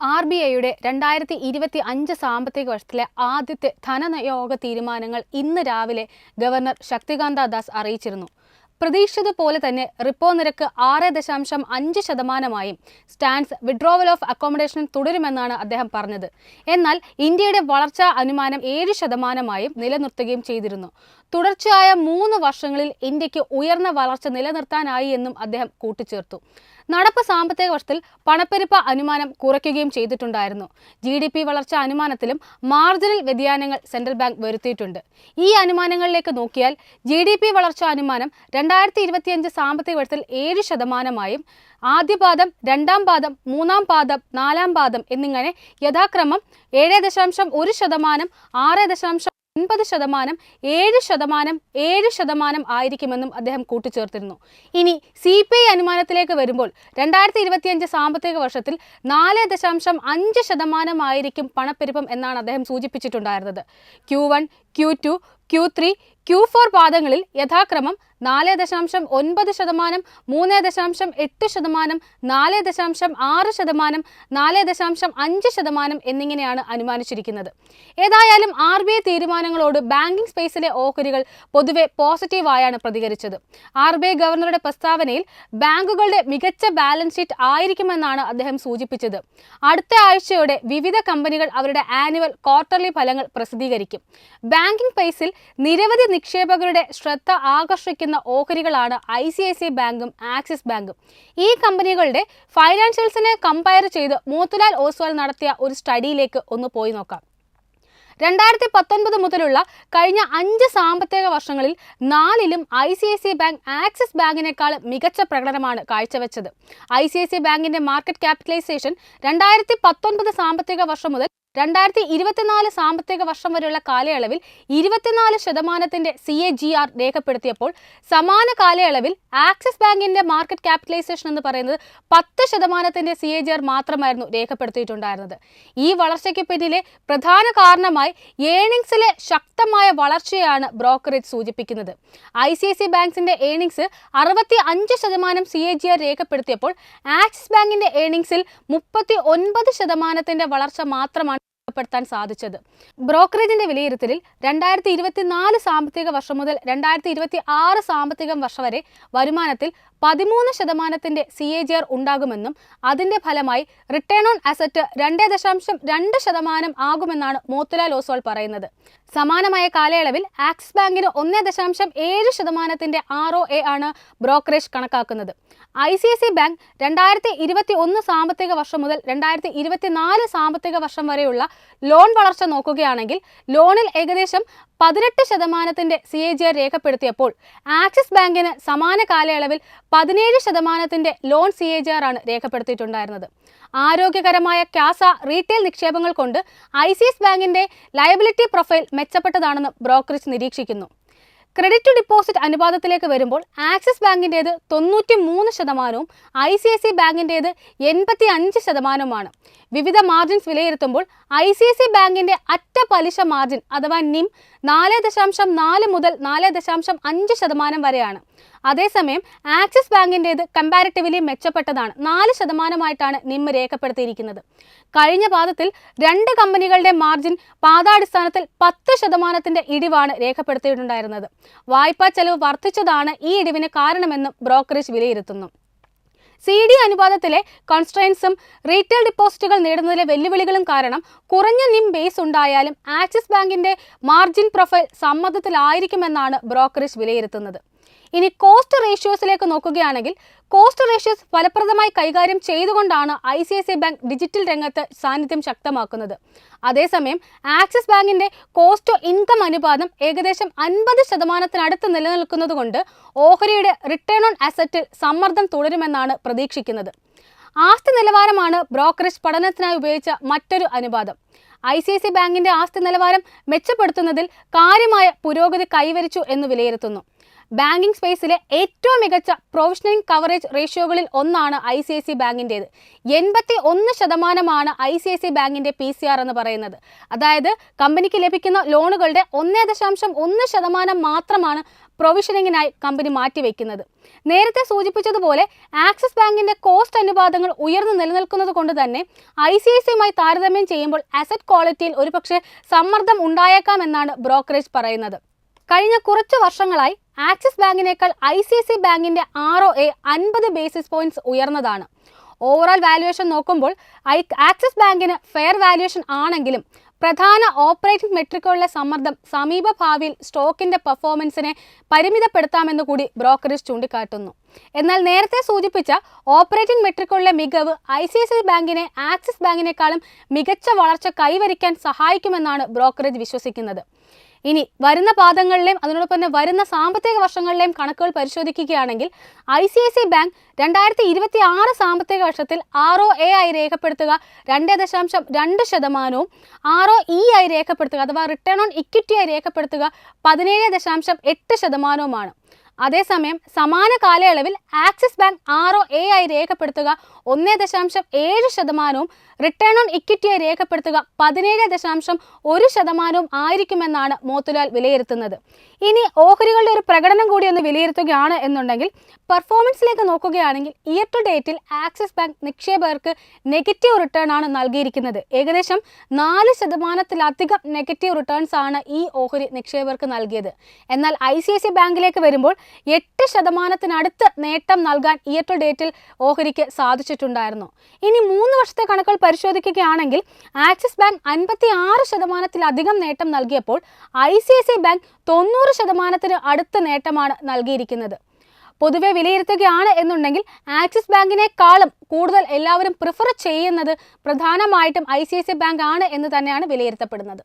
RBIയുടെ 2025 സാമ്പത്തിക വർഷത്തിലെ ആദ്യത്തെ ധനനയോഗ തീരുമാനങ്ങൾ ഇന്ന് രാവിലെ ഗവർണർ ശക്തികാന്ത ദാസ് അറിയിച്ചിരുന്നു. പ്രതീക്ഷിച്ചതുപോലെ തന്നെ റിപ്പോ നിരക്ക് 6.5%, സ്റ്റാൻസ് വിഡ്രോവൽ ഓഫ് അക്കോമഡേഷൻ തുടരുമെന്നാണ് അദ്ദേഹം പറഞ്ഞത്. എന്നാൽ ഇന്ത്യയുടെ വളർച്ചാ അനുമാനം 7% നിലനിർത്തുകയും ചെയ്തിരുന്നു. തുടർച്ചയായ 3 വർഷങ്ങളിൽ ഇന്ത്യക്ക് ഉയർന്ന വളർച്ച നിലനിർത്താനായി എന്നും അദ്ദേഹം കൂട്ടിച്ചേർത്തു. നടപ്പ് സാമ്പത്തിക വർഷത്തിൽ പണപ്പെരുപ്പ അനുമാനം കുറയ്ക്കുകയും ചെയ്തിട്ടുണ്ടായിരുന്നു. GDP വളർച്ചാ അനുമാനത്തിലും മാർജിനൽ വ്യതിയാനങ്ങൾ സെൻട്രൽ ബാങ്ക് വരുത്തിയിട്ടുണ്ട്. ഈ അനുമാനങ്ങളിലേക്ക് നോക്കിയാൽ GDP വളർച്ചാ അനുമാനം 2025 സാമ്പത്തിക വർഷത്തിൽ 7%, ആദ്യപാദം, രണ്ടാം പാദം, മൂന്നാം പാദം, നാലാം പാദം എന്നിങ്ങനെ യഥാക്രമം 7.1%, 6.9%, 7% ആയിരിക്കുമെന്നും അദ്ദേഹം കൂട്ടിച്ചേർത്തിരുന്നു. ഇനി CPI അനുമാനത്തിലേക്ക് വരുമ്പോൾ 2025 സാമ്പത്തിക വർഷത്തിൽ 4.5% ആയിരിക്കും പണപ്പെരുപ്പം എന്നാണ് അദ്ദേഹം സൂചിപ്പിച്ചിട്ടുണ്ടായിരുന്നത്. Q1, Q2, Q3, Q4 പാദങ്ങളിൽ യഥാക്രമം 4.9%, 3.8%, 4.6%, 4.5% എന്നിങ്ങനെയാണ് അനുമാനിച്ചിരിക്കുന്നത്. ഏതായാലും RBI തീരുമാനങ്ങളോട് ബാങ്കിംഗ് സ്പേസിലെ ഓഹരികൾ പൊതുവെ പോസിറ്റീവായാണ് പ്രതികരിച്ചത്. RBI ഗവർണറുടെ പ്രസ്താവനയിൽ ബാങ്കുകളുടെ മികച്ച ബാലൻസ് ഷീറ്റ് ആയിരിക്കുമെന്നാണ് അദ്ദേഹം സൂചിപ്പിച്ചത്. അടുത്ത ആഴ്ചയോടെ വിവിധ കമ്പനികൾ അവരുടെ ആനുവൽ ക്വാർട്ടർലി ഫലങ്ങൾ പ്രസിദ്ധീകരിക്കും. ബാങ്കിംഗ് സ്പേസിൽ നിരവധി നിക്ഷേപകരുടെ ശ്രദ്ധ ആകർഷിക്കുന്ന ഓഹരികളാണ് ICICI ബാങ്കും ആക്സിസ് ബാങ്കും. ഈ കമ്പനികളുടെ ഫൈനാൻഷ്യൽസിനെ കമ്പയർ ചെയ്ത് മോത്തിലാൽ ഓസ്വാൾ നടത്തിയ ഒരു സ്റ്റഡിയിലേക്ക് ഒന്ന് പോയി നോക്കാം. 2019 മുതലുള്ള കഴിഞ്ഞ 5 സാമ്പത്തിക വർഷങ്ങളിൽ 4ലും ICICI ബാങ്ക് ആക്സിസ് ബാങ്കിനേക്കാൾ മികച്ച പ്രകടനമാണ് കാഴ്ചവെച്ചത്. ICICI ബാങ്കിന്റെ മാർക്കറ്റ് ക്യാപിറ്റലൈസേഷൻ 2019 സാമ്പത്തിക വർഷം മുതൽ 2024 സാമ്പത്തിക വർഷം വരെയുള്ള കാലയളവിൽ 24% CAGR രേഖപ്പെടുത്തിയപ്പോൾ സമാന കാലയളവിൽ ആക്സിസ് ബാങ്കിന്റെ മാർക്കറ്റ് ക്യാപിറ്റലൈസേഷൻ എന്ന് പറയുന്നത് 10% CAGR മാത്രമായിരുന്നു രേഖപ്പെടുത്തിയിട്ടുണ്ടായിരുന്നത്. ഈ വളർച്ചയ്ക്ക് പിന്നിലെ പ്രധാന കാരണമായി ഏണിംഗ്സിലെ ശക്തമായ വളർച്ചയാണ് ബ്രോക്കറേജ് സൂചിപ്പിക്കുന്നത്. ICICI ബാങ്കിന്റെ ഏണിംഗ്സ് 65% CAGR രേഖപ്പെടുത്തിയപ്പോൾ ആക്സിസ് ബാങ്കിന്റെ ഏണിംഗ്സിൽ 39% വളർച്ച മാത്രമാണ് പ്പെടുത്താൻ സാധിച്ചത്. ബ്രോക്കറേജിന്റെ വിലയിരുത്തലിൽ 2024 സാമ്പത്തിക വർഷം മുതൽ 2026 സാമ്പത്തിക വർഷം വരെ വരുമാനത്തിൽ 13% CAGR ഉണ്ടാകുമെന്നും അതിന്റെ ഫലമായി റിട്ടേൺ ഓൺ അസറ്റ് 2.2% ആകുമെന്നാണ് മോത്തിലാൽ ഓസ്വാൾ പറയുന്നത്. സമാനമായ കാലയളവിൽ ആക്സിസ് ബാങ്കിന് 1.7% ROA ആണ് ബ്രോക്കറേജ് കണക്കാക്കുന്നത്. ICICI ബാങ്ക് 2021 സാമ്പത്തിക വർഷം മുതൽ 2024 സാമ്പത്തിക വർഷം വരെയുള്ള ലോൺ വളർച്ച നോക്കുകയാണെങ്കിൽ ലോണിൽ ഏകദേശം 18% CAGR രേഖപ്പെടുത്തിയപ്പോൾ ആക്സിസ് ബാങ്കിന് സമാന കാലയളവിൽ 17% ലോൺ CAGR ആണ് രേഖപ്പെടുത്തിയിട്ടുണ്ടായിരുന്നത്. ആരോഗ്യകരമായ കാസ റീറ്റെയിൽ നിക്ഷേപങ്ങൾ കൊണ്ട് ICICI ബാങ്കിന്റെ ലയബിലിറ്റി പ്രൊഫൈൽ മെച്ചപ്പെട്ടതാണെന്ന് ബ്രോക്കറേജ് നിരീക്ഷിക്കുന്നു. ക്രെഡിറ്റ് ടു ഡിപ്പോസിറ്റ് അനുപാതത്തിലേക്ക് വരുമ്പോൾ ആക്സിസ് ബാങ്കിൻ്റേത് 93%, ICICI ബാങ്കിൻ്റേത് 85%. വിവിധ മാർജിൻസ് വിലയിരുത്തുമ്പോൾ ICICI ബാങ്കിന്റെ അറ്റ പലിശ മാർജിൻ അഥവാ NIM 4.4 മുതൽ 4.5% വരെയാണ്. അതേസമയം ആക്സിസ് ബാങ്കിൻ്റേത് കമ്പാരിറ്റീവ്ലി മെച്ചപ്പെട്ടതാണ്. 4% NIM രേഖപ്പെടുത്തിയിരിക്കുന്നത്. കഴിഞ്ഞ പാദത്തിൽ 2 കമ്പനികളുടെ മാർജിൻ പാദാടിസ്ഥാനത്തിൽ 10% ഇടിവാണ് രേഖപ്പെടുത്തിയിട്ടുണ്ടായിരുന്നത്. വായ്പാ ചെലവ് വർദ്ധിച്ചതാണ് ഈ ഇടിവിന് കാരണമെന്നും ബ്രോക്കറേജ് വിലയിരുത്തുന്നു. CD അനുപാതത്തിലെ കോൺസ്ട്രെയിൻസും റീറ്റെയിൽ ഡിപ്പോസിറ്റുകൾ നേടുന്നതിലെ വെല്ലുവിളികളും കാരണം കുറഞ്ഞ NIM ബേസ് ഉണ്ടായാലും ആക്സിസ് ബാങ്കിന്റെ മാർജിൻ പ്രൊഫൈൽ സമ്മർദ്ദത്തിലായിരിക്കുമെന്നാണ് ബ്രോക്കറേജ് വിലയിരുത്തുന്നത്. ഇനി കോസ്റ്റ് റേഷ്യോസിലേക്ക് നോക്കുകയാണെങ്കിൽ കോസ്റ്റ് റേഷ്യോസ് ഫലപ്രദമായി കൈകാര്യം ചെയ്തുകൊണ്ടാണ് ICICI ബാങ്ക് ഡിജിറ്റൽ രംഗത്ത് സാന്നിധ്യം ശക്തമാക്കുന്നത്. അതേസമയം ആക്സിസ് ബാങ്കിന്റെ കോസ്റ്റ് ടു ഇൻകം അനുപാതം ഏകദേശം 50% നിലനിൽക്കുന്നതുകൊണ്ട് ഓഹരിയുടെ റിട്ടേൺ ഓൺ അസറ്റിൽ സമ്മർദ്ദം തുടരുമെന്നാണ് പ്രതീക്ഷിക്കുന്നത്. ആസ്തി നിലവാരമാണ് ബ്രോക്കറേജ് പഠനത്തിനായി ഉപയോഗിച്ച മറ്റൊരു അനുപാതം. ICICI ബാങ്കിന്റെ ആസ്തി നിലവാരം മെച്ചപ്പെടുത്തുന്നതിൽ കാര്യമായ പുരോഗതി കൈവരിച്ചു എന്ന് വിലയിരുത്തുന്നു. ബാങ്കിംഗ് സ്പേസിലെ ഏറ്റവും മികച്ച പ്രൊവിഷനിങ് കവറേജ് റേഷ്യോകളിൽ ഒന്നാണ് ICICI ബാങ്കിൻ്റേത്. 81% ICICI ബാങ്കിന്റെ PCR എന്ന് പറയുന്നത്. അതായത് കമ്പനിക്ക് ലഭിക്കുന്ന ലോണുകളുടെ 1.1% മാത്രമാണ് പ്രൊവിഷനിങ്ങിനായി കമ്പനി മാറ്റിവെക്കുന്നത്. നേരത്തെ സൂചിപ്പിച്ചതുപോലെ ആക്സിസ് ബാങ്കിന്റെ കോസ്റ്റ് അനുപാതങ്ങൾ ഉയർന്നു നിലനിൽക്കുന്നത് കൊണ്ട് തന്നെ ICICIയുമായി താരതമ്യം ചെയ്യുമ്പോൾ അസറ്റ് ക്വാളിറ്റിയിൽ ഒരുപക്ഷെ സമ്മർദ്ദം ഉണ്ടായേക്കാമെന്നാണ് ബ്രോക്കറേജ് പറയുന്നത്. കഴിഞ്ഞ കുറച്ച് വർഷങ്ങളായി ആക്സിസ് ബാങ്കിനേക്കാൾ ICICI ബാങ്കിന്റെ ROA 50 ബേസിസ് പോയിന്റ്സ് ഉയർന്നതാണ്. ഓവറോൾ വാല്യുവേഷൻ നോക്കുമ്പോൾ ആക്സിസ് ബാങ്കിന് ഫെയർ വാല്യുവേഷൻ ആണെങ്കിലും പ്രധാന ഓപ്പറേറ്റിംഗ് മെട്രിക്കുകളിലെ സമ്മർദ്ദം സമീപ ഭാവിയിൽ സ്റ്റോക്കിന്റെ പെർഫോമൻസിനെ പരിമിതപ്പെടുത്താമെന്ന് കൂടി ബ്രോക്കറേജ് ചൂണ്ടിക്കാട്ടുന്നു. എന്നാൽ നേരത്തെ സൂചിപ്പിച്ച ഓപ്പറേറ്റിംഗ് മെട്രിക്കുകളിലെ മികവ് ICICI ബാങ്കിനെ ആക്സിസ് ബാങ്കിനേക്കാളും മികച്ച വളർച്ച കൈവരിക്കാൻ സഹായിക്കുമെന്നാണ് ബ്രോക്കറേജ് വിശ്വസിക്കുന്നത്. ഇനി വരുന്ന പാദങ്ങളിലെയും അതിനോടൊപ്പം തന്നെ വരുന്ന സാമ്പത്തിക വർഷങ്ങളിലെയും കണക്കുകൾ പരിശോധിക്കുകയാണെങ്കിൽ ICICI ബാങ്ക് 2026 സാമ്പത്തിക വർഷത്തിൽ ROA ആയി രേഖപ്പെടുത്തുക 2.2%, ROE ആയി രേഖപ്പെടുത്തുക അഥവാ റിട്ടേൺ ഓൺ ഇക്വിറ്റി ആയി രേഖപ്പെടുത്തുക 17.8%. അതേസമയം സമാന കാലയളവിൽ ആക്സിസ് ബാങ്ക് ROA ആയി രേഖപ്പെടുത്തുക 1.7%, റിട്ടേൺ ഓൺ ഇക്വിറ്റി ആയി രേഖപ്പെടുത്തുക 17.1% ആയിരിക്കുമെന്നാണ് മോത്തിലാൽ വിലയിരുത്തുന്നത്. ഇനി ഓഹരികളുടെ ഒരു പ്രകടനം കൂടി ഒന്ന് വിലയിരുത്തുകയാണ് എന്നുണ്ടെങ്കിൽ പെർഫോമൻസിലേക്ക് നോക്കുകയാണെങ്കിൽ ഇയർ ടു ഡേറ്റിൽ ആക്സിസ് ബാങ്ക് നിക്ഷേപകർക്ക് നെഗറ്റീവ് റിട്ടേൺ ആണ് നൽകിയിരിക്കുന്നത്. ഏകദേശം 4%-ലധികം നെഗറ്റീവ് റിട്ടേൺസ് ആണ് ഈ ഓഹരി നിക്ഷേപകർക്ക് നൽകിയത്. എന്നാൽ ICICI ബാങ്കിലേക്ക് വരുമ്പോൾ 8%-നടുത്ത് നേട്ടം നൽകാൻ ഇയർ ടു ഡേറ്റിൽ ഓഹരിക്ക് സാധിച്ചിട്ടുണ്ടായിരുന്നു. ഇനി 3 വർഷത്തെ കണക്കുകൾ പരിശോധിക്കുകയാണെങ്കിൽ ആക്സിസ് ബാങ്ക് 56%-ലധികം നേട്ടം നൽകിയപ്പോൾ ICICI ബാങ്ക് 90%-ന് അടുത്ത നേട്ടമാണ് നൽകിയിരിക്കുന്നത്. പൊതുവെ വിലയിരുത്തുകയാണ് എന്നുണ്ടെങ്കിൽ ആക്സിസ് ബാങ്കിനേക്കാളും കൂടുതൽ എല്ലാവരും പ്രിഫർ ചെയ്യുന്നത് പ്രധാനമായിട്ടും ICICI ബാങ്ക് ആണ് എന്ന് തന്നെയാണ് വിലയിരുത്തപ്പെടുന്നത്.